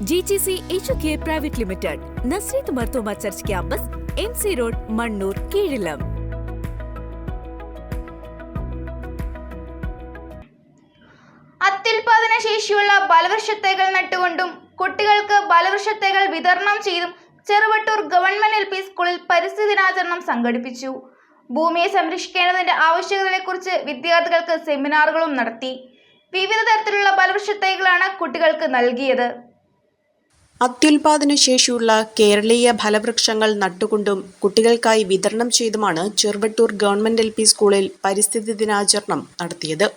GGC HOK Private Limited, Nasreet Martoma Church Campus, MC Road, Mannur, Keelam. അത്യുൽപാദന ശേഷിയുള്ള ബലവൃക്ഷത്തൈകൾ നട്ടുകൊണ്ടും കുട്ടികൾക്ക് ബലവൃക്ഷത്തൈകൾ വിതരണം ചെയ്തും ചെറുവട്ടൂർ ഗവൺമെന്റ് LP സ്കൂളിൽ പരിസ്ഥിതി ദിനാചരണം സംഘടിപ്പിച്ചു. ഭൂമിയെ സംരക്ഷിക്കേണ്ടതിന്റെ ആവശ്യകതയെക്കുറിച്ച് വിദ്യാർത്ഥികൾക്ക് സെമിനാറുകളും നടത്തി. വിവിധ തരത്തിലുള്ള ബലവൃക്ഷത്തൈകളാണ് കുട്ടികൾക്ക് നൽകിയത്. അത്യുൽപാദന ശേഷിയുള്ള കേരളീയ ഫലവൃക്ഷങ്ങൾ നട്ടുകൊണ്ടും കുട്ടികൾക്കായി വിതരണം ചെയ്തുമാണ് ചെറുവട്ടൂർ ഗവൺമെന്റ് LP സ്കൂളിൽ പരിസ്ഥിതി ദിനാചരണം നടത്തിയത്.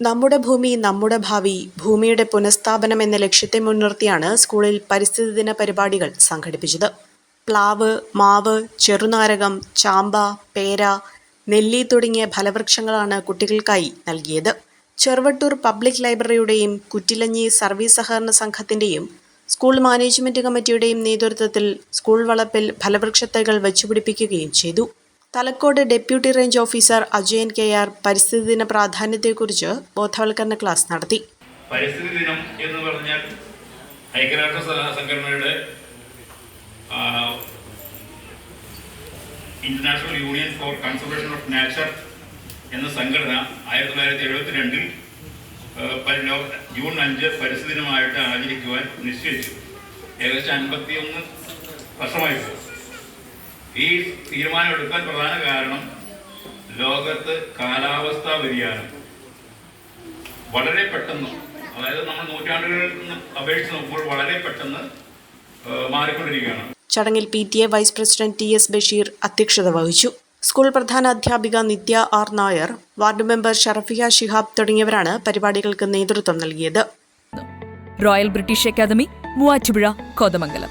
നമ്മുടെ ഭൂമി നമ്മുടെ ഭാവി, ഭൂമിയുടെ പുനഃസ്ഥാപനം എന്ന ലക്ഷ്യത്തെ മുൻനിർത്തിയാണ് സ്കൂളിൽ പരിസ്ഥിതി ദിന പരിപാടികൾ സംഘടിപ്പിച്ചത്. പ്ലാവ്, മാവ്, ചെറുനാരകം, ചാമ്പ, പേര, നെല്ലി തുടങ്ങിയ ഫലവൃക്ഷങ്ങളാണ് കുട്ടികൾക്കായി നൽകിയത്. ചെറുവട്ടൂർ പബ്ലിക് ലൈബ്രറിയുടെയും കുറ്റിലഞ്ഞി സർവീസ് സഹകരണ സംഘത്തിന്റെയും സ്കൂൾ മാനേജ്മെന്റ് കമ്മിറ്റിയുടെയും നേതൃത്വത്തിൽ സ്കൂൾ വളപ്പിൽ ഫലവൃക്ഷത്തൈകൾ വച്ചുപിടിപ്പിക്കുകയും ചെയ്തു. Thalakkode deputy range officer Ajayan KR പരിസ്ഥിതി ദിന പ്രാധാന്യത്തെക്കുറിച്ച് ബോധവൽക്കരണ ക്ലാസ് നടത്തി. പരിസ്ഥിതി ദിനം എന്ന് പറഞ്ഞാൽ ഐക്യരാഷ്ട്ര സംഘടനയുടെ international union for conservation of nature എന്ന സംഘടന 1972 ജൂൺ 5 പരിസ്ഥിതി ദിനമായിട്ട് ആചരിക്കുവാൻ നിശ്ചയിച്ചു. ഏകദേശം 51 വർഷമായിപ്പോൾ. ഈ തീരുമാനമെടുക്കാൻ പ്രധാന കാരണം ലോകത്ത് കാലാവസ്ഥാ വ്യതിയാനം വളരെ പെട്ടെന്ന്, അതായത് നമ്മൾ നൂറ്റാണ്ടുകളിൽ നിന്ന് അപേക്ഷിച്ച് നോക്കുമ്പോൾ വളരെ പെട്ടെന്ന് മാറിക്കൊണ്ടിരിക്കുകയാണ്. ചടങ്ങിൽ PTA vice president TS Basheer അധ്യക്ഷത വഹിച്ചു. സ്കൂൾ പ്രധാന അധ്യാപിക Nithya R Nair, ward member Sharafiya Shihab തുടങ്ങിയവരാണ് പരിപാടികൾക്ക് നേതൃത്വം നൽകിയത്. Royal British Academy, Muvattupuzha, Kothamangalam.